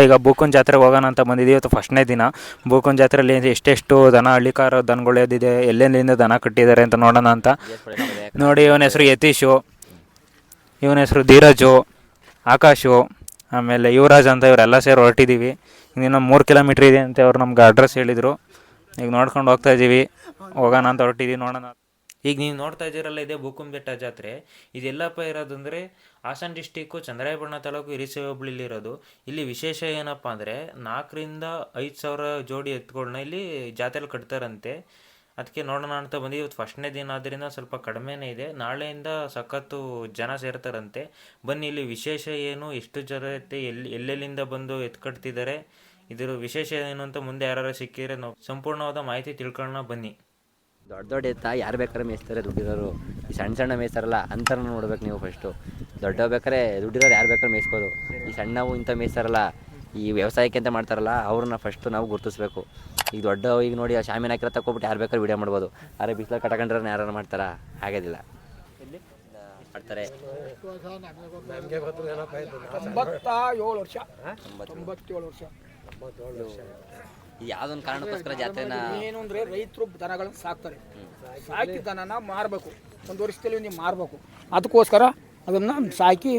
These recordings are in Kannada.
ಈಗ ಬೂಕುನ್ ಜಾತ್ರೆಗೆ ಹೋಗೋಣ ಅಂತ ಬಂದಿದ್ದೀವಿ. ಇವತ್ತು ಫಸ್ಟ್ನೇ ದಿನ. ಬೂಕುನ್ ಜಾತ್ರೆಯಲ್ಲಿ ಎಷ್ಟೆಷ್ಟು ದನ ಹಳ್ಳಿಕಾರ ದನಗಳು ಎದ್ದಿದೆ, ಎಲ್ಲೆಲ್ಲಿಂದ ದನ ಕಟ್ಟಿದ್ದಾರೆ ಅಂತ ನೋಡೋಣ ಅಂತ ನೋಡಿ. ಇವನ ಹೆಸರು ಯತೀಶು, ಇವನ ಹೆಸರು ಧೀರಜು, ಆಕಾಶು, ಆಮೇಲೆ ಯುವರಾಜ್ ಅಂತ ಇವರೆಲ್ಲ ಸೇರಿ ಹೊರಟಿದ್ದೀವಿ. ಇನ್ನೂ 3 ಕಿಲೋಮೀಟ್ರ್ ಇದೆ ಅಂತ ಅವ್ರು ನಮ್ಗೆ ಅಡ್ರೆಸ್ ಹೇಳಿದರು. ಈಗ ನೋಡ್ಕೊಂಡು ಹೋಗ್ತಾ ಇದ್ದೀವಿ, ಹೋಗೋಣ ಅಂತ ಹೊರಟಿದ್ದೀವಿ, ನೋಡೋಣ. ಈಗ ನೀವು ನೋಡ್ತಾ ಇದ್ದೀರಲ್ಲ, ಇದೆ ಬೂಕುನ್ ಬೆಟ್ಟ ಜಾತ್ರೆ. ಇದೆಲ್ಲಪ್ಪ ಇರೋದು ಅಂದರೆ ಹಾಸನ ಡಿಸ್ಟಿಕ್ಕು ಚಂದ್ರಾಯಪಟ್ಟಣ ತಾಲೂಕು ಹಿರಿಸೇವೆ ಹೋಬಳಿಲಿರೋದು. ಇಲ್ಲಿ ವಿಶೇಷ ಏನಪ್ಪ ಅಂದರೆ 4,000 to 5,000 ಜೋಡಿ ಎತ್ತುಗಳನ್ನ ಇಲ್ಲಿ ಜಾತ್ರೆಲಿ ಕಟ್ತಾರಂತೆ. ಅದಕ್ಕೆ ನೋಡೋಣ ಅಂತ ಬಂದು. ಇವತ್ತು ಫಸ್ಟ್ನೇ ದಿನ ಆದ್ದರಿಂದ ಸ್ವಲ್ಪ ಕಡಿಮೆನೇ ಇದೆ. ನಾಳೆಯಿಂದ ಸಖತ್ತು ಜನ ಸೇರ್ತಾರಂತೆ. ಬನ್ನಿ, ಇಲ್ಲಿ ವಿಶೇಷ ಏನು, ಎಷ್ಟು ಜನ ಎಲ್ಲೆಲ್ಲಿಂದ ಬಂದು ಎತ್ತು ಕಟ್ತಿದ್ದಾರೆ, ಇದರ ವಿಶೇಷ ಏನು ಅಂತ ಮುಂದೆ ಯಾರು ಸಿಕ್ಕಿದ್ರೆ ನಾವು ಸಂಪೂರ್ಣವಾದ ಮಾಹಿತಿ ತಿಳ್ಕೊಳ್ಳೋಣ ಬನ್ನಿ. ದೊಡ್ಡ ದೊಡ್ಡ ಎತ್ತ ಯಾರು ಬೇಕಾದ್ರೆ ಮೇಯಿಸ್ತಾರೆ ದುಡ್ಡಿರೋರು. ಈ ಸಣ್ಣ ಸಣ್ಣ ಮೇಯಿಸ್ತಾರಲ್ಲ ಅಂಥವ್ರನ್ನ ನೋಡ್ಬೇಕು ನೀವು ಫಸ್ಟು. ದೊಡ್ಡ ಬೇಕಾದ್ರೆ ದುಡ್ಡಿರೋರು ಯಾರು ಬೇಕಾದ್ರೆ ಮೇಯಿಸ್ಬೋದು. ಈ ಸಣ್ಣವು ಇಂಥ ಮೇಯಿಸ್ತಾರಲ್ಲ, ಈ ವ್ಯವಸಾಯಕ್ಕೆ ಅಂತ ಮಾಡ್ತಾರಲ್ಲ, ಅವ್ರನ್ನ ಫಸ್ಟು ನಾವು ಗುರುತಿಸ್ಬೇಕು. ಈಗ ದೊಡ್ಡ ಈಗ ನೋಡಿ ಆ ಶಾಮಿನ ಹಾಕಿರೋ ತಗೊಬಿಟ್ಟು ಯಾರು ಬೇಕಾದ್ರೆ ವೀಡಿಯೋ ಮಾಡ್ಬೋದು. ಆದರೆ ಬಿಸಿಲು ಕಟ್ಕೊಂಡ್ರೆ ಯಾರು ಮಾಡ್ತಾರಾ? ಆಗೋದಿಲ್ಲ. ಮಾಡ್ತಾರೆ 97 ವರ್ಷ. ಯಾವುದೊಂದು ಕಾರಣಕ್ಕೋಸ್ಕರ ಜಾತ್ರೆನ ಏನು ಅಂದರೆ ರೈತರು ದನಗಳನ್ನ ಸಾಕ್ತಾರೆ. ಸಾಕಿ ದನನ ಮಾರಬೇಕು, ಒಂದು ವರ್ಷದಲ್ಲಿ ನೀವು ಮಾರಬೇಕು. ಅದಕ್ಕೋಸ್ಕರ ಅದನ್ನು ಸಾಕಿ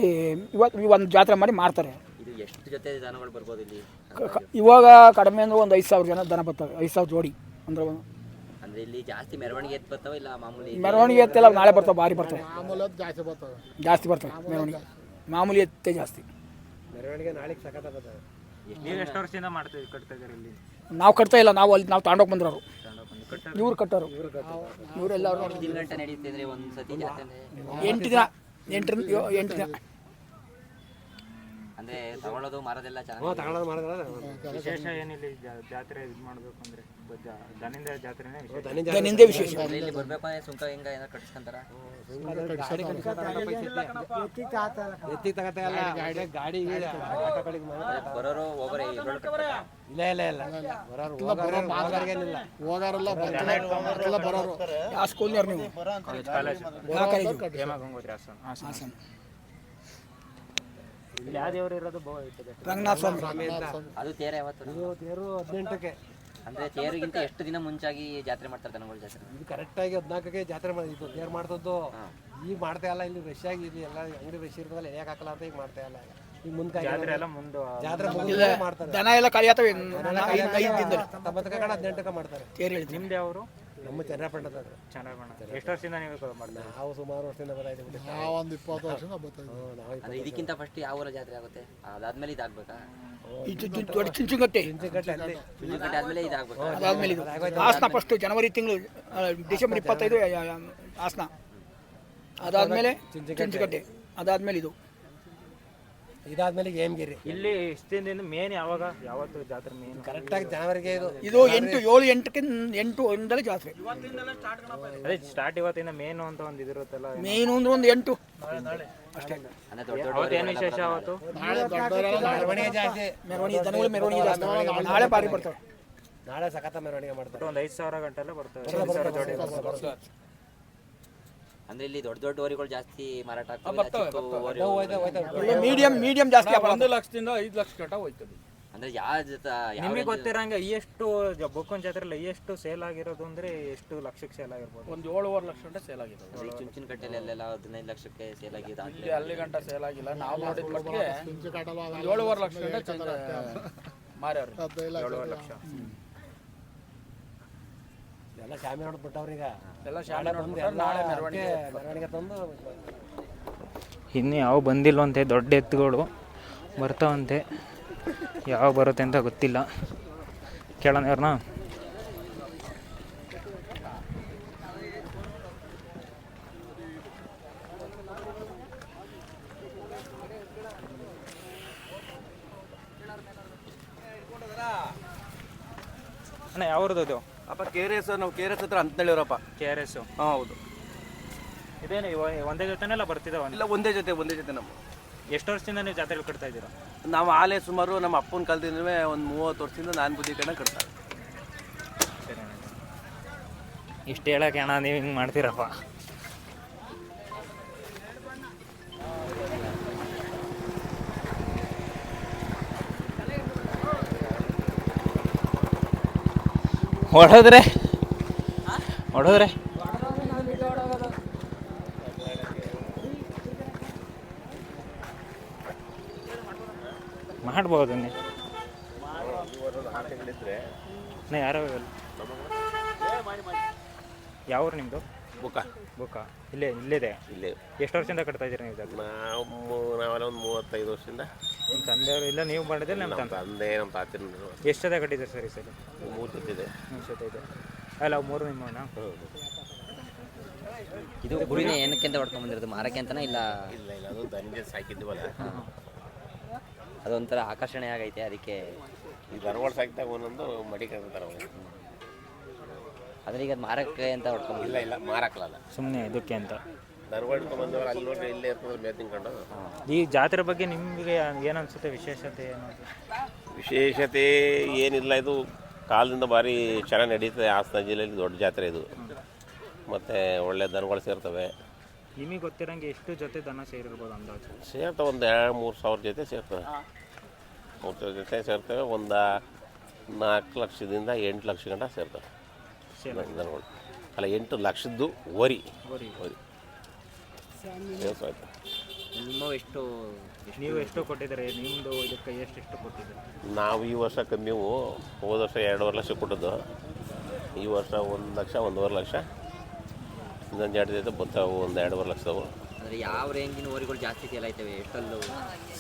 ಇವತ್ತು ಒಂದು ಜಾತ್ರೆ ಮಾಡಿ ಮಾರ್ತಾರೆ. ಇದು ಎಷ್ಟು ಜೊತೆ ದನಗಳು ಬರ್ಬೋದು ಇಲ್ಲಿ? ಇವಾಗ ಕಡಿಮೆ ಅಂದರೆ ಒಂದು 5,000 ಜನ ದನ ಬರ್ತವೆ, 5,000 ಜೋಡಿ ಅಂದರೆ. ಅಂದರೆ ಇಲ್ಲಿ ಜಾಸ್ತಿ ಮೆರವಣಿಗೆ ಎತ್ತು ಬರ್ತಾವೆ, ಇಲ್ಲ ಮಾಮೂಲಿ ಮೆರವಣಿಗೆ ಎತ್ತೆಲ್ಲ ನಾಳೆ ಬರ್ತಾವೆ, ಭಾರಿ ಬರ್ತವೆ, ಜಾಸ್ತಿ ಬರ್ತವೆ ಮೆರವಣಿಗೆ. ಮಾಮೂಲಿ ಎತ್ತೇ ಜಾಸ್ತಿ ಮೆರವಣಿಗೆ ನಾಳೆಗೆ ಸಖತ್ ಬರ್ತವೆ. ನೀವು ಎಷ್ಟು ವರ್ಷದಿಂದ ಕಟ್ತಾ ಇದ್ದೀರಿ ಇಲ್ಲಿ? ನಾವು ಕಟ್ತಾ ಇಲ್ಲ, ನಾವು ಅಲ್ಲಿ ನಾವು ತಗೊಂಡೋಗಿ ಬಂದ್ರವರು, ಇವ್ರು ಕಟ್ಟೋರು. ಇವರೆಲ್ಲ ಗಂಟೆ ನಡೀತಿದ್ರೆ ಒಂದು ಸತಿ ಜಾತ್ರೆ 8 ದಿನ. ಅಂದರೆ ತಗೊಳ್ಳೋದು ಮಾರೋದೆಲ್ಲ ತಗೊಳ್ಳೋದು ವಿಶೇಷ ಏನಿಲ್ಲ ಜಾತ್ರೆ ಇದು ಮಾಡಬೇಕು ಅಂದರೆ ದನಿಂದ ಜಾತ್ರೆನೇ ದನಿಂದೇ ವಿಶೇಷ. ಇಲ್ಲಿ ಬರಬೇಕು ಅಂದರೆ ಸುಂಕ ಹೆಂಗ ಏನಾರು ಕಟ್ಸ್ಕೊಂತಾರ? ಎತ್ತಿ ತಗತ್ತೆ ಅಲ್ಲ, ಗಾಡಿ ಬರೋರು ಹೋಗೋರೆ ಇಲ್ಲ ಹೋಗಾರಲ್ಲ ಬರೋರು. ಯಾವ ಸ್ಕೂಲ್ನವ್ರು ನೀವು? ಹಾಸನ. ಇಲ್ಲಿ ಯಾವ ದೇವರು ಇರೋದು? ರಂಗನಾಥ ಸ್ವಾಮಿ. ಅದು ತೇರು ಯಾವತ್ತು? ತೇರು 18ಕ್ಕೆ. ಅಂದರೆ ತೇರಿಗಿಂತ ಎಷ್ಟು ದಿನ ಮುಂಚಾಗಿ ಜಾತ್ರೆ ಮಾಡ್ತಾರೆ ದನಗಳ ಜಾತ್ರೆ? ಇದು ಕರೆಕ್ಟಾಗಿ 14ಕ್ಕೆ ಜಾತ್ರೆ ಇದು ತೇರು ಮಾಡ್ತದ್ದು. ಈಗ ಮಾಡ್ತಾ ಇಲ್ಲ, ಇಲ್ಲಿ ರಶ್ ಆಗಿ ಇಲ್ಲಿ ಎಲ್ಲ ಅಂಗಡಿ ರಶ್ ಇರ್ತದಲ್ಲ, ಎಳೆಯಕ್ಕೆ ಹಾಕಲ್ಲ ಅಂತ ಈಗ ಮಾಡ್ತಾ ಇಲ್ಲ. ಈಗ ಮುಂದೆ ಜಾತ್ರೆ ಮಾಡ್ತಾರೆ. ದನ ಎಲ್ಲ ಖಾಲಿ ಆಗ್ತವೆ 18ಕ್ಕೆ ಮಾಡ್ತಾರೆ ತೇರು ಹೇಳಿದ್ರು. ನಿಮ್ದು ಅವರು? ನಮ್ಮ ಚನ್ನಪಟ್ಟಣ. ಎಷ್ಟು ವರ್ಷದಿಂದ ನೀವು ಮಾಡ್ತಾರೆ? ನಾವು ಸುಮಾರು ವರ್ಷದಿಂದ ಬರ್ತಾಯಿದ್ದೀವಿ. ನಾವು ಒಂದು 20 ವರ್ಷದಿಂದ ಬರ್ತಾಯಿದ್ದೀವಿ. ಅಂದರೆ ಇದಕ್ಕಿಂತ ಫಸ್ಟ್ ಯಾವ ಊರ ಜಾತ್ರೆ ಆಗುತ್ತೆ? ಅದಾದ್ಮೇಲೆ ಇದಾಗಬೇಕಾ? ಚುಂಚುಗಟ್ಟೆ ಆದ್ಮೇಲೆ ಇದಾಗಬೇಕು. ಅದಾದ್ಮೇಲೆ ಇದು ಹಾಸನ ಫಸ್ಟ್ ಜನವರಿ ತಿಂಗಳು, ಡಿಸೆಂಬರ್ 25 ಹಾಸನ. ಅದಾದ್ಮೇಲೆ ಚುಂಚುಗಟ್ಟೆ, ಅದಾದ್ಮೇಲೆ ಇದು, ಇದಾದ್ಮೇಲೆ ಹೇಮಗಿರಿ. ಇಲ್ಲಿ ಇಷ್ಟಿಂದ ಮೇನ್ ಯಾವತ್ತು ಜಾತ್ರೆ ಮೇನ್? ಕರೆಕ್ಟಾಗಿ ಜನವರಿಗೆ ಇದು 8 ಒಂದಲೇ ಜಾತ್ರೆ. ಅದೇ ಸ್ಟಾರ್ಟ್ ಇವತ್ತಿಂದ ಮೇನು ಅಂತ ಒಂದು ಇದಿರುತ್ತಲ್ಲ, ಮೇನು ಅಂದ್ರೆ ಒಂದು 8 ಅಷ್ಟೇ. ಏನು ವಿಶೇಷ ಅವತ್ತು? ಮೆರವಣಿಗೆ ಜಾಸ್ತಿ, ಮೆರವಣಿಗೆ ಜಾಸ್ತಿ. ನಾಳೆ ಭಾರಿ ಬರ್ತವೆ, ನಾಳೆ ಸಖತ್ ಮೆರವಣಿಗೆ ಮಾಡ್ತಾರೆ. ಒಂದು 5,000 ಗಂಟೆಲ್ಲ ಬರ್ತವೆ. ಅಂದ್ರೆ ಇಲ್ಲಿ ದೊಡ್ಡ ದೊಡ್ಡ ಓರಿಗಳು ಜಾಸ್ತಿ ಮಾರಾಟ ಆಗ್ತವೆ. ಮೀಡಿಯಂ ಜಾಸ್ತಿ. 1 ಲಕ್ಷದಿಂದ 5 ಲಕ್ಷ ಗಂಟ ಹೋಯ್ತದೆ. ಅಂದ್ರೆ ನಿಮಗೆ ಗೊತ್ತಿರಂಗೆ ಎಷ್ಟು ಬೂಕುನ್ ಜಾತ್ರೆಲ್ಲ ಎಷ್ಟು ಸೇಲ್ ಆಗಿರೋದು ಅಂದ್ರೆ ಎಷ್ಟು ಲಕ್ಷಕ್ಕೆ ಸೇಲ್ ಆಗಿರ್ಬೋದು? ಒಂದು 7.5 ಲಕ್ಷ ಗಂಟೆ ಸೇಲ್ ಆಗಿದೆ. ಚುಂಚನಕಟ್ಟೆಯಲ್ಲಿ ಅಲ್ಲೆಲ್ಲ 15 ಲಕ್ಷಕ್ಕೆ ಸೇಲ್ ಆಗಿದೆ. ಅಲ್ಲಿ ಗಂಟ ಸೇಲ್ ಆಗಿಲ್ಲ, ನಾವು ನೋಡಿದ ಮಟ್ಟಿಗೆ 7.5 ಲಕ್ಷ ಗಂಟೆ ಮಾರ್ಯಾವ್ರಿ. 7.5 ಲಕ್ಷ ಎಲ್ಲ ಶಾಮಿ ನೋಡ್ಬಿಟ್ಟವ್ರೀಗ. ಎಲ್ಲ ಶಾಲೆ ನಾಳೆ ಮೆರವಣಿಗೆ ತಂದು. ಇನ್ನು ಯಾವ ಬಂದಿಲ್ವಂತೆ, ದೊಡ್ಡ ಎತ್ತುಗಳು ಬರ್ತಾವಂತೆ. ಯಾವ ಬರುತ್ತೆ ಅಂತ ಗೊತ್ತಿಲ್ಲ, ಕೇಳೋಣ ಅವ್ರನ್ನ. ಅಣ್ಣ ಯಾವ್ರದ್ದು ಅದು? ಅಪ್ಪ KRS, ನಾವು KRS ಹತ್ರ ಅಂತೇಳಿವ್ರಪ್ಪ. KRS? ಹಾಂ ಹೌದು. ಇದೇನು ಒಂದೇ ಜೊತೆನೆಲ್ಲ ಬರ್ತಿದ್ದಾವ? ಇಲ್ಲ, ಒಂದೇ ಜೊತೆ ನಮ್ಮ. ಎಷ್ಟು ವರ್ಷದಿಂದ ನೀವು ಜಾತ್ರೆಗಳು ಕಟ್ತಾ ಇದ್ದೀರಾ? ನಾವು ಆಲೆ ಸುಮಾರು ನಮ್ಮ ಅಪ್ಪನ ಕಾಲದಿಂದಲೇ ಒಂದು 30 ವರ್ಷದಿಂದ ನಾನು ಬುದ್ಧಿ ಕಣ್ಣ ಕಟ್ತಾರೆ. ಸರಿ, ಇಷ್ಟು ಹೇಳಕ್ಕೆ ಅಣ್ಣ ನೀವು ಹಿಂಗೆ ಮಾಡ್ತೀರಪ್ಪ. ಹೊಡೆದ್ರೆ ಹೊಡೆದ್ರೆ ಮಾಡ್ಬೋದು ನೀ ಯಾರೋ ಯಾವ ಊರು ನಿಮ್ಮದು? ಬುಕ್ಕ ಇಲ್ಲಿದೆ. ಎಷ್ಟು ವರ್ಷದಿಂದ ಕಟ್ತಾ ಇದ್ದೀರಿ ನೀವು ಇದಕ್ಕೆ? ನಾವೆಲ್ಲ ಒಂದು 35 ವರ್ಷದಿಂದ. ನಿಮ್ಮ ತಂದೆಯವರು ಇಲ್ಲ, ನೀವು ಮಾಡಿದ್ರೆ ನಮ್ಮ ತಂದೆ ನಮ್ಮ ತಾತಿನ ಎಷ್ಟು ಜೊತೆ ಕಟ್ಟಿದ್ದೀರಿ ಸರ್ ಈ ಸಲ? 3 ಜೊತೆ ಇದೆ. 3 ಜೊತೆ ಇದೆ. ಅಲ್ಲ 3 ನಿಮ್ಮಣ್ಣ? ಇದು ಗುರಿನೇ ಏನಕ್ಕೆ ಅಂತ ಹೊಡ್ಕೊಂಡ್ ಬಂದಿರೋದು? ಮಾರಕ್ಕೆ ಅಂತನಾ ಇಲ್ಲ? ಇಲ್ಲ ಅದು ದನಿಗೆ ಸಾಕಿದ್ವಲ್ಲ, ಅದೊಂಥರ ಆಕರ್ಷಣೆ ಆಗೈತೆ ಅದಕ್ಕೆ. ಈ ದನಗಳು ಸಾಕಿದಾಗ ಒಂದೊಂದು ಮಡಿಕೊಂತಾರೆ. ಆದರೆ ಈಗ ಅದು ಮಾರಕ್ಕೆ ಅಂತ ಹೊಡ್ಕೊಂಡ್ ಇಲ್ಲ ಮಾರಾಕಲ್ಲ, ಸುಮ್ಮನೆ ಇದಕ್ಕೆ ಅಂತ ದನಗಳು ಇಟ್ಕೊಂಡ್ಬಂದವ್ರು ಅಲ್ಲಿ ನೋಡ್ರಿ ಇಲ್ಲೇ ಇರ್ತದೆ ಮೇವು ತಿನ್ಕೊಂಡು. ಈ ಜಾತ್ರೆ ಬಗ್ಗೆ ನಿಮಗೆ ಏನು ಅನಿಸುತ್ತೆ? ವಿಶೇಷತೆ ಏನು? ವಿಶೇಷತೆ ಏನಿಲ್ಲ, ಇದು ಕಾಲದಿಂದ ಭಾರಿ ಚೆನ್ನಾಗಿ ನಡೀತದೆ. ಹಾಸನ ಜಿಲ್ಲೆಯಲ್ಲಿ ದೊಡ್ಡ ಜಾತ್ರೆ ಇದು. ಮತ್ತು ಒಳ್ಳೆ ದನಗಳು ಸೇರ್ತವೆ. ನಿಮಗೆ ಗೊತ್ತಿರೋಂಗೆ ಎಷ್ಟು ಜೊತೆ ದನ ಸೇರಿರ್ಬೋದು ಅಂದಾಜು? ಸೇರ್ತವೆ ಒಂದು 2-3 ಸಾವಿರ ಜೊತೆ ಸೇರ್ತವೆ. 3 ಜೊತೆ ಸೇರ್ತವೆ. ಒಂದು 4 ಲಕ್ಷದಿಂದ 8 ಲಕ್ಷ ಗಂಟ ಸೇರ್ತವೆ ದನಗಳು. ಅಲ್ಲ 8 ಲಕ್ಷದ್ದು ವರಿ ಸೇರ್ಸೋಯ್ತು. ನಿಮ್ಮ ಎಷ್ಟು ನೀವು ಎಷ್ಟು ಕೊಟ್ಟಿದ್ದೀರಿ? ನಿಮ್ಮದು ಇದಕ್ಕೆ ಎಷ್ಟು ಕೊಟ್ಟಿದ್ದೀರಿ? ನಾವು ಈ ವರ್ಷ ಕಮ್ಮಿ, ಹೋದ ವರ್ಷ 2.5 ಲಕ್ಷ ಕೊಟ್ಟದ್ದು. ಈ ವರ್ಷ 1 ಲಕ್ಷ 1.5 ಲಕ್ಷ. ಇನ್ನೊಂದು 2 ಜೊತೆ ಬರ್ತಾವೆ, ಒಂದು 2.5 ಲಕ್ಷದವು. ಅಂದರೆ ಯಾವ ರೇಂಜಿನ ಓರಿಗಳು ಜಾಸ್ತಿ ಸೇಲ್ ಆಯ್ತವೆ? ಎಷ್ಟಲ್ಲೂ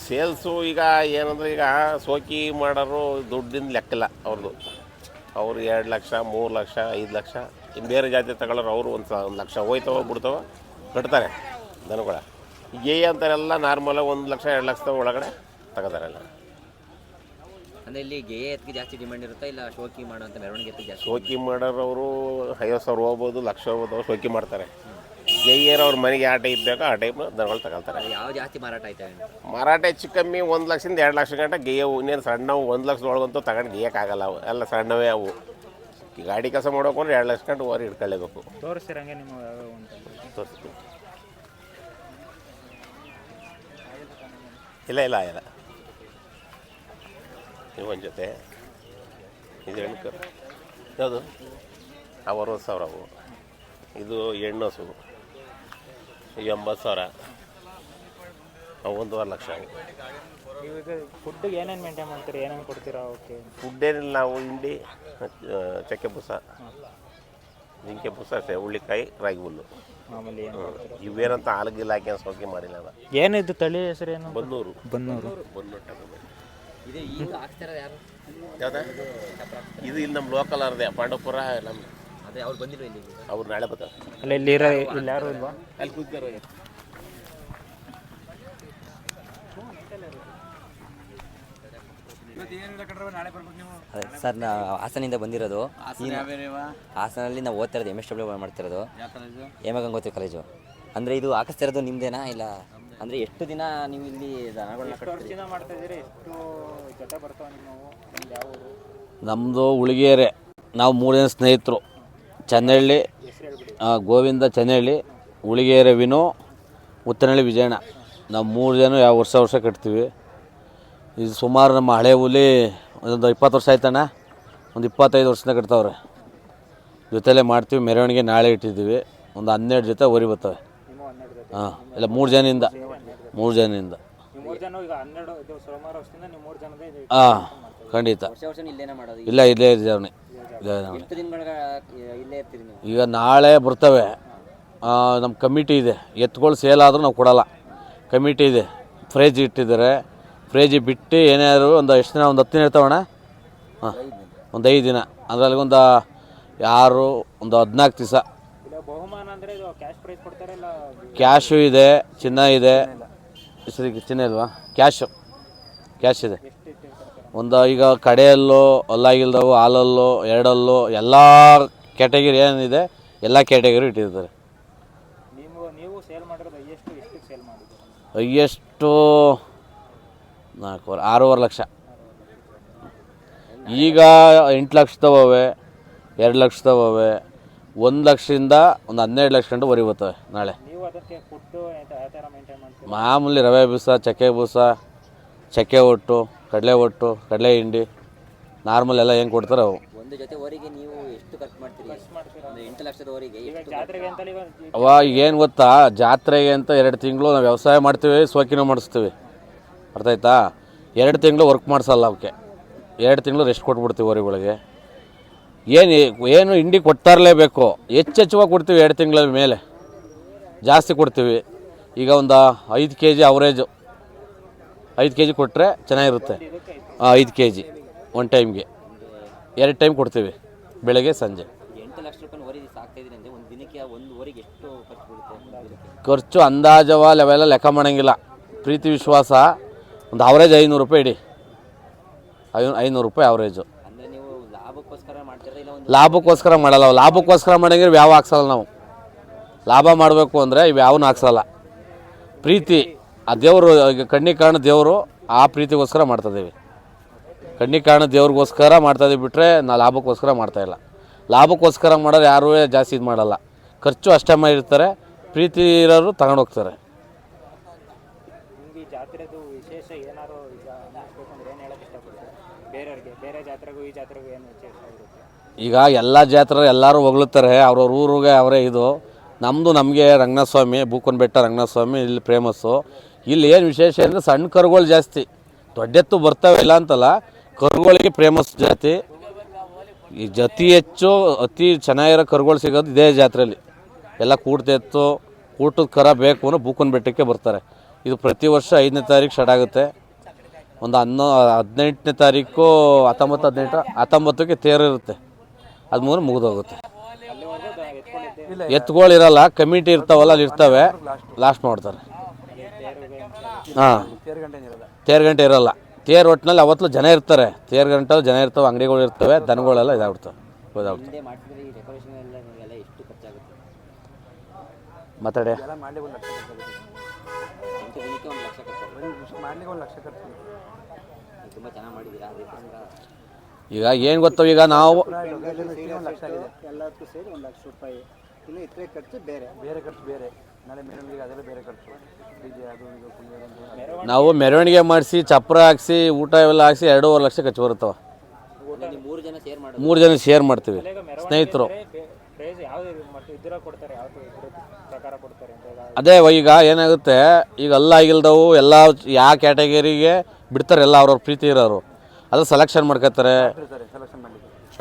ಸೇಲ್ಸು ಈಗ ಏನಂದ್ರೆ, ಈಗ ಸೋಕಿ ಮಾಡೋರು ದುಡ್ಡಿನ ಲೆಕ್ಕಿಲ್ಲ ಅವ್ರದ್ದು. ಅವರು 2 ಲಕ್ಷ 3 ಲಕ್ಷ 5 ಲಕ್ಷ. ಇನ್ನು ಬೇರೆ ಜಾತಿ ತಗೊಳ್ಳೋರು ಅವರು 1 ಲಕ್ಷ ಹೋಯ್ತವ ಬಿಡ್ತಾವ ಕಟ್ತಾರೆ ದನಗಳ. ಈಗ ಅಂತಾರೆಲ್ಲ ನಾರ್ಮಲಾಗಿ 1 ಲಕ್ಷ 2 ಲಕ್ಷದ ಒಳಗಡೆ ತಗೋತಾರಲ್ಲ. ಅಂದರೆ ಇಲ್ಲಿ ಗೇಯ ಎತ್ತಿಗೆ ಜಾಸ್ತಿ ಡಿಮ್ಯಾಂಡ್ ಇರುತ್ತಾ ಇಲ್ಲ ಶೋಕಿ ಮಾಡೋಂಥ ಮೆರವಣಿಗೆ ಎತ್ತಿಗೆ ಜಾಸ್ತಿ? ಶೋಕಿ ಮಾಡೋರು ಅವರು 50,000 ಹೋಗ್ಬೋದು, ಲಕ್ಷ ಹೋಗ್ಬೋದು, ಅವ್ರು ಶೋಕಿ ಮಾಡ್ತಾರೆ. ಗೇಯರು ಅವ್ರ ಮನೆಗೆ ಯಾವ ಟೈಪ್ ಬೇಕೋ ಆ ಟೈಪ್ ದನಗಳು ತಗೊಳ್ತಾರೆ. ಯಾವ ಜಾಸ್ತಿ ಮಾರಾಟ ಆಯ್ತವೆ? ಮಾರಾಟ ಹೆಚ್ಚು ಕಮ್ಮಿ 1 ಲಕ್ಷದಿಂದ 2 ಲಕ್ಷ ಗಂಟೆ ಗೇಯವು. ಇನ್ನೇನು ಸಣ್ಣವು 1 ಲಕ್ಷದೊಳಗಂತೂ ತಗೊಂಡು ಗೇಯಕ್ಕಾಗಲ್ಲ. ಅವು ಎಲ್ಲ ಸಣ್ಣವೇ ಅವು. ಈ ಗಾಡಿ ಕೆಲಸ ಮಾಡೋಕೊಂಡ್ರೆ 2 ಲಕ್ಷ ಗಂಟೆ ಓರಿ ಇಟ್ಕೊಳ್ಳೇಬೇಕು. ತೋರಿಸ್ತೀರಂಗೆ ನಿಮ್ಮ ಯಾವ್ಯಾವ ಅಂತ? ತೋರಿಸ್ತೀವಿ. ಇಲ್ಲ ಇವು ಒಂದು ಜೊತೆ ಇದು ಹೆಣ್ಕರು. ಯಾವುದು? ಅವು 60,000 ಅವು. ಇದು ಹೆಣ್ಣು ಹಸು. ಇವು 80,000. ಅವು 1.5 ಲಕ್ಷ. ಇವಾಗ ಫುಡ್ಡಿಗೆ ಏನೇನು ಮೇಂಟೈನ್ ಮಾಡ್ತೀರಿ? ಏನೇನು ಕೊಡ್ತೀರಾ ಓಕೆ? ಫುಡ್ ಏನಿಲ್ಲ, ನಾವು ಹಿಂಡಿ, ಚಕ್ಕೆ ಬೂಸ, ಜಿಂಕೆ ಬೂಸ ಅಷ್ಟೇ, ಹುಳ್ಳಿಕಾಯಿ, ರಾಗಿ ಹುಲ್ಲು. ಮಾಮೂಲಿ ಏನು? ಇವೇನಂತ ಹಾಲಿಗಿಲ್ಲ ಹಾಕಿ ಸೋಕಿ ಮಾಡಿಲ್ಲ. ಏನಿದು ತಳಿ ಹೆಸರು ಏನು? ಬನ್ನೂರು. ಇದು ಈಗ ಹಾಕ್ತಿರೋದು ಯಾರು? ಯಾವ್ದು? ಇದು ಇಲ್ಲಿ ನಮ್ಮ ಲೋಕಲ್ ಅರ್ದೆ ಪಾಂಡವಪುರ. ನಮ್ಮ ಅದೇ ಅವ್ರು ಬಂದಿಲ್ಲ ಇಲ್ಲಿ? ಅವ್ರು ನಾಳೆ ಬರ್ತಾರೆ. ಅಲ್ಲ ಇಲ್ಲಿ ಯಾರು ಇಲ್ವಾ? ಅಲ್ಲಿ ಕೂತ್ತಾರೆ. ಅದೇ ಸರ್, ನಾವು ಹಾಸನಿಂದ ಬಂದಿರೋದು. ಹಾಸನಲ್ಲಿ ನಾವು ಓದ್ತಾ ಇರೋದು MSW ಮಾಡ್ತಿರೋದು, ಹೇಮಗಂಗೋತ್ರಿ ಕಾಲೇಜು. ಅಂದರೆ ಇದು ಹಾಕಿಸ್ತಿರೋದು ನಿಮ್ಮದೇನಾ ಇಲ್ಲ? ಅಂದರೆ ಎಷ್ಟು ದಿನ ನೀವು ಇಲ್ಲಿ ದನಗಳನ್ನ ಕಟ್ತೀರಿ? ನಮ್ಮದು ಉಳಿಗೇರೆ. ನಾವು 3 ಜನ ಸ್ನೇಹಿತರು. ಚನ್ನಹಳ್ಳಿ ಗೋವಿಂದ, ಚನ್ನಹಳ್ಳಿ, ಉಳಿಗೇರೆ ವಿನು, ಉತ್ತನಹಳ್ಳಿ ವಿಜಯಣ್ಣ. ನಾವು 3 ಜನ ಯಾವ ವರ್ಷ ಕಟ್ತೀವಿ. ಇದು ಸುಮಾರು ನಮ್ಮ ಹಳೆ ಹುಲಿ ಒಂದು 20 ವರ್ಷ ಆಯ್ತಣ್ಣ. ಒಂದು 25 ವರ್ಷದಿಂದ ಕಟ್ತಾವ್ರೆ. ಜೊತೆಲೇ ಮಾಡ್ತೀವಿ. ಮೆರವಣಿಗೆ ನಾಳೆ ಇಟ್ಟಿದ್ದೀವಿ. ಒಂದು 12 ಜೊತೆ ಓರಿ ಬರ್ತವೆ. ಹಾಂ, ಇಲ್ಲ 3 ಜನಿಂದ. ಹಾಂ, ಖಂಡಿತ. ಇಲ್ಲೇನೇ ಮಾಡೋದು? ಇಲ್ಲ, ಇಲ್ಲೇ ಇದ್ದಾವೆ. ಎಷ್ಟು ದಿನಗಳ ಇಲ್ಲೇ ಇರ್ತೀರಿ ನೀವು? ಈಗ ನಾಳೆ ಬರ್ತವೆ. ನಮ್ಮ ಕಮಿಟಿ ಇದೆ. ಎತ್ತುಗಳು ಸೇಲ್ ಆದರೂ ನಾವು ಕೊಡೋಲ್ಲ. ಕಮಿಟಿ ಇದೆ. ಫ್ರೇಜ್ ಇಟ್ಟಿದ್ದಾರೆ. ಫ್ರೇಜ್ ಬಿಟ್ಟು ಏನಾದ್ರು ಒಂದು ಎಷ್ಟು ದಿನ, ಒಂದು 10 ದಿನ ಇರ್ತಾವಣ್ಣ. ಹಾಂ, ಒಂದು 5 ದಿನ. ಅದರಲ್ಲಿ ಒಂದು 14 ದಿವಸ ಕ್ಯಾಶು ಇದೆ, ಚಿನ್ನ ಇದೆ. ಹೆಸರಿಗೆ ಚಿನ್ನ ಇಲ್ವಾ? ಕ್ಯಾಶ್ ಇದೆ. ಒಂದು ಈಗ ಕಡೆಯಲ್ಲೂ ಅಲ್ಲಾಗಿಲ್ದವು, ಹಾಲಲ್ಲೂ, ಎರಡಲ್ಲೂ ಎಲ್ಲ ಕ್ಯಾಟಗರಿ ಏನಿದೆ ಎಲ್ಲ ಕ್ಯಾಟಗರಿ ಇಟ್ಟಿರ್ತಾರೆ. ಹೈಯೆಸ್ಟು 6.5 ಲಕ್ಷ. ಈಗ 8 ಲಕ್ಷದವೇ, 2 ಲಕ್ಷದವೇ, 1 ಲಕ್ಷದಿಂದ ಒಂದು 12 ಲಕ್ಷ ಗಂಟೆ ವರಿ ಬರ್ತವೆ ನಾಳೆ. ಮಾಮೂಲಿ ರವೆ ಬೂಸ, ಚಕ್ಕೆ ಬೂಸ, ಚಕ್ಕೆ ಒಟ್ಟು, ಕಡಲೆ ಹಿಂಡಿ, ನಾರ್ಮಲ್ ಎಲ್ಲ ಹೆಂಗೆ ಕೊಡ್ತಾರೆ ಅವು. ಒಂದು ಜೊತೆ ಓರಿಗೆ ನೀವು ಎಷ್ಟು ಖರ್ಚು ಮಾಡ್ತೀರಿ? ಒಂದು 8 ಲಕ್ಷದ ಓರಿಗೆ ಎಷ್ಟು? ಅವ ಏನು ಗೊತ್ತಾ, ಜಾತ್ರೆಗೆ ಅಂತ 2 ತಿಂಗಳು ನಾವು ವ್ಯವಸಾಯ ಮಾಡ್ತೀವಿ, ಸೋಕಿನೂ ಮಾಡಿಸ್ತೀವಿ. ಅರ್ಥ ಆಯ್ತಾ? 2 ತಿಂಗಳು ವರ್ಕ್ ಮಾಡಿಸಲ್ಲ ಅವಕ್ಕೆ. 2 ತಿಂಗಳು ರೆಸ್ಟ್ ಕೊಟ್ಬಿಡ್ತೀವಿ ಊರುಗಳಿಗೆ. ಏನು ಹಿಂಡಿ ಕೊಡ್ತಾ ಇರಲೇಬೇಕು. ಹೆಚ್ಚೆಚ್ಚುವಾಗಿ ಕೊಡ್ತೀವಿ 2 ತಿಂಗಳ ಮೇಲೆ, ಜಾಸ್ತಿ ಕೊಡ್ತೀವಿ. ಈಗ ಒಂದು 5 K G average 5 K G ಕೊಟ್ಟರೆ ಚೆನ್ನಾಗಿರುತ್ತೆ. 5 ಕೆ ಜಿ ಒಂದು ಟೈಮ್ಗೆ 2 ಟೈಮ್ ಕೊಡ್ತೀವಿ, ಬೆಳಗ್ಗೆ ಸಂಜೆ. 8 ಲಕ್ಷ ರೂಪಾಯಿ ಓರಿಗೆ ಸಾಕ್ತಾಯಿದ್ದೀನಿ ಅಂದರೆ ಒಂದು ದಿನಕ್ಕೆ ಒಂದು ಓರಿಗೆ ಎಷ್ಟು ಖರ್ಚು ಬೀಳುತ್ತೆ? ಖರ್ಚು ಅಂದಾಜವ ಅವೆಲ್ಲ ಲೆಕ್ಕ ಮಾಡೋಂಗಿಲ್ಲ. ಪ್ರೀತಿ ವಿಶ್ವಾಸ ಒಂದು ಅವರೇಜ್ 500 ರೂಪಾಯಿ ಇಡಿ. 500 ರೂಪಾಯಿ ಅವರೇಜು. ಅಂದರೆ ನೀವು ಲಾಭಕ್ಕೋಸ್ಕರ ಮಾಡ್ತೀರಾ ಇಲ್ಲ ಒಂದು? ಲಾಭಕ್ಕೋಸ್ಕರ ಮಾಡಲ್ಲ. ಲಾಭಕ್ಕೋಸ್ಕರ ಮಾಡಂಗಿದ್ರೆ ಯಾವ ಹಾಕ್ಸಲ್ಲ ನಾವು. ಲಾಭ ಮಾಡಬೇಕು ಅಂದರೆ ಇವು ಯಾವನ್ನೂ ಹಾಕ್ಸಲ್ಲ. ಪ್ರೀತಿ ಆ ದೇವರು, ಈಗ ಕಣ್ಣಿಗೆ ಕಾಣೋ ದೇವರು, ಆ ಪ್ರೀತಿಗೋಸ್ಕರ ಮಾಡ್ತಾಯಿದ್ದೀವಿ. ಕಣ್ಣಿಗೆ ಕಾಣೋ ದೇವ್ರಿಗೋಸ್ಕರ ಮಾಡ್ತಾಯಿದ್ದೀವಿ ಬಿಟ್ಟರೆ ನಾವು ಲಾಭಕ್ಕೋಸ್ಕರ ಮಾಡ್ತಾಯಿಲ್ಲ. ಲಾಭಕ್ಕೋಸ್ಕರ ಮಾಡೋರು ಯಾರೂ ಜಾಸ್ತಿ ಇದು ಮಾಡಲ್ಲ. ಖರ್ಚು ಅಷ್ಟೇ ಮಾಡಿರ್ತಾರೆ. ಪ್ರೀತಿ ಇರೋರು ತಗೊಂಡೋಗ್ತಾರೆ. ನಿಮಗೆ ಜಾತ್ರೆದು ವಿಶೇಷ ಏನಾದ್ರು ಈಗ ಅನ್ನಿಸ್ಬೇಕು ಅಂದ್ರೆ ಏನು ಹೇಳಕ್ಕೆ ಇಷ್ಟಪಡ್ತಾರೆ ಬೇರೆಯವ್ರಿಗೆ? ಬೇರೆ ಜಾತ್ರೆಗೂ ಈ ಜಾತ್ರೆಗೂ ಏನು ವಿಶೇಷ ಇರುತ್ತೆ? ಈಗ ಎಲ್ಲ ಜಾತ್ರೆ ಎಲ್ಲರೂ ಹೊಗಳುತ್ತಾರೆ, ಅವ್ರವ್ರ ಊರಿಗೆ ಅವರೇ ಇದು. ನಮಗೆ ರಂಗನಾಥ ಸ್ವಾಮಿ, ಬೂಕನಬೆಟ್ಟ ರಂಗನಾಥ ಸ್ವಾಮಿ ಇಲ್ಲಿ ಫೇಮಸ್ಸು. ಇಲ್ಲಿ ಏನು ವಿಶೇಷ ಅಂದರೆ ಸಣ್ಣ ಕರುಗಳು ಜಾಸ್ತಿ. ದೊಡ್ಡೆತ್ತು ಬರ್ತಾವೆ ಇಲ್ಲ ಅಂತಲ್ಲ, ಕರುಗಳಿಗೆ ಫೇಮಸ್ ಜಾತಿ. ಈ ಅತಿ ಹೆಚ್ಚು ಅತಿ ಚೆನ್ನಾಗಿರೋ ಕರುಗಳು ಸಿಗೋದು ಇದೇ ಜಾತ್ರೆಯಲ್ಲಿ. ಎಲ್ಲ ಕೂಡ್ತೆತ್ತು, ಕೂಟದ ಕರ ಬೇಕು ಅಂದರೆ ಬೂಕನಬೆಟ್ಟಕ್ಕೆ ಬರ್ತಾರೆ. ಇದು ಪ್ರತಿ ವರ್ಷ 5ನೇ ತಾರೀಕು ಸ್ಟಾರ್ಟ್ ಆಗುತ್ತೆ. ಒಂದು 18ನೇ ತಾರೀಕು 19ಕ್ಕೆ ತೇರು ಇರುತ್ತೆ. ಅದು ಮೂರು ಮುಗಿದೋಗುತ್ತೆ. ಎತ್ತುಗಳಿರಲ್ಲ, ಕಮಿಟಿ ಇರ್ತಾವಲ್ಲ, ಅಲ್ಲಿ ಇರ್ತವೆ, ಲಾಸ್ಟ್ ಮಾಡ್ತಾರೆ. ಹಾಂ, ತೇರು ಗಂಟೆ ಇರೋಲ್ಲ. ತೇರು ಒಟ್ಟಿನಲ್ಲಿ ಅವತ್ತು ಜನ ಇರ್ತಾರೆ. ತೇರು ಗಂಟೆ ಜನ ಇರ್ತವೆ, ಅಂಗಡಿಗಳು ಇರ್ತವೆ, ದನಗಳೆಲ್ಲ ಇದಾಗ್ಬಿಡ್ತವೆ. ಹಿಂದೆ ಮಾಡ್ತಿದ್ರೆ ಈ ಡೆಕೋರೇಷನ್ ಎಲ್ಲ ಎಷ್ಟು ಖರ್ಚಾಗುತ್ತೆ? ಮಾತಾಡಿ. 8 ದಿನಕ್ಕೆ 1 ಲಕ್ಷ ಖರ್ಚಾಗುತ್ತೆ. ತುಂಬ ಚೆನ್ನಾಗಿ ಮಾಡಿದ್ದೀರಾ. ಅದಕ್ಕೋಸ್ಕರ ಈಗ ಏನು ಗೊತ್ತೋ, ಈಗ ನಾವು ಎಲ್ಲದಕ್ಕೂ ಸೇರಿ 1 ಲಕ್ಷ ರೂಪಾಯಿ. ಇನ್ನು ಇತರೆ ಖರ್ಚು ಬೇರೆ ಖರ್ಚು ಬೇರೆ. ನಾಳೆ ಮೆರವಣಿಗೆ ಅದೆಲ್ಲ ಬೇರೆ ಖರ್ಚು. ಡಿಜೆ ಅದು ಇದು ನಾವು ಮೆರವಣಿಗೆ ಮಾಡಿಸಿ, ಚಪ್ರ ಹಾಕ್ಸಿ, ಊಟ ಇವೆಲ್ಲ ಹಾಕ್ಸಿ 2.5 ಲಕ್ಷ ಖರ್ಚು ಬರುತ್ತವೆ. ನೀವು 3 ಜನ ಶೇರ್ ಮಾಡೋದು? 3 ಜನ ಶೇರ್ ಮಾಡ್ತೀವಿ, ಸ್ನೇಹಿತರು. ಅದೇ ಈಗ ಏನಾಗುತ್ತೆ, ಈಗ ಆಗಿಲ್ದವು ಎಲ್ಲ ಯಾವ ಕ್ಯಾಟಗರಿಗೆ ಬಿಡ್ತಾರೆ, ಎಲ್ಲ ಅವ್ರವ್ರ ಪ್ರೀತಿ ಇರೋರು ಅದು ಸೆಲೆಕ್ಷನ್ ಮಾಡ್ಕೋತಾರೆ.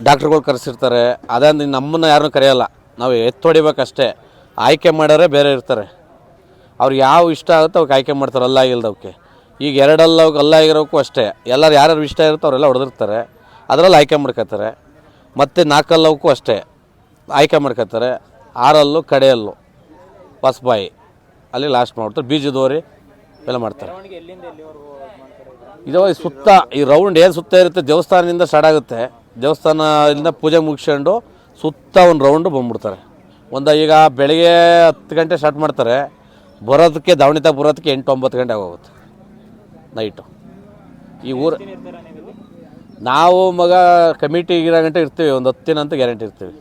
ಡಾಕ್ಟ್ರುಗಳು ಕರೆಸಿರ್ತಾರೆ. ಅದೇ ನಮ್ಮನ್ನು ಯಾರನ್ನೂ ಕರೆಯೋಲ್ಲ, ನಾವು ಹೊಡಿಬೇಕಷ್ಟೇ. ಆಯ್ಕೆ ಮಾಡೋರೆ ಬೇರೆ ಇರ್ತಾರೆ. ಅವ್ರಿಗೆ ಯಾವ ಇಷ್ಟ ಆಗುತ್ತೆ ಅವ್ಕೆ ಆಯ್ಕೆ ಮಾಡ್ತಾರೆ. ಆಗಿಲ್ದವಕ್ಕೆ ಈಗ 2 ಆಗಿರೋಕ್ಕೂ ಅಷ್ಟೇ. ಎಲ್ಲರೂ ಯಾರ್ಯಾರು ಇಷ್ಟ ಇರುತ್ತೋ ಅವರೆಲ್ಲ ಹೊಡೆದಿರ್ತಾರೆ, ಅದರಲ್ಲಿ ಆಯ್ಕೆ ಮಾಡ್ಕೋತಾರೆ. ಮತ್ತು 4 ಅಷ್ಟೇ ಆಯ್ಕೆ ಮಾಡ್ಕೋತಾರೆ. 6 ಕಡೆಯಲ್ಲು ಹೊಸಬಾಯಿ ಅಲ್ಲಿ ಲಾಸ್ಟ್ ಮಾಡ್ತಾರೆ. ಬೀಜದೋರಿ ಎಲ್ಲ ಮಾಡ್ತಾರೆ. ಇದು ಸುತ್ತ ಈ ರೌಂಡ್ ಏನು ಸುತ್ತ ಇರುತ್ತೆ, ದೇವಸ್ಥಾನದಿಂದ ಸ್ಟಾರ್ಟ್ ಆಗುತ್ತೆ. ದೇವಸ್ಥಾನದಿಂದ ಪೂಜೆ ಮುಗಿಸ್ಕೊಂಡು ಸುತ್ತ ಒಂದು ರೌಂಡು ಬಂದ್ಬಿಡ್ತಾರೆ. ಈಗ ಬೆಳಗ್ಗೆ 10 ಗಂಟೆ ಸ್ಟಾರ್ಟ್ ಮಾಡ್ತಾರೆ. ಬರೋದಕ್ಕೆ ದಾವಣಿ ತಗ ಬರೋದಕ್ಕೆ 8-9 ಗಂಟೆ ಆಗೋಗುತ್ತೆ ನೈಟು. ಈ ಊರು ನಾವು ಕಮಿಟಿ ಇರೋ ಗಂಟೆ ಇರ್ತೀವಿ. ಒಂದು 10 ದಿನ ಅಂತ ಗ್ಯಾರಂಟಿ ಇರ್ತೀವಿ.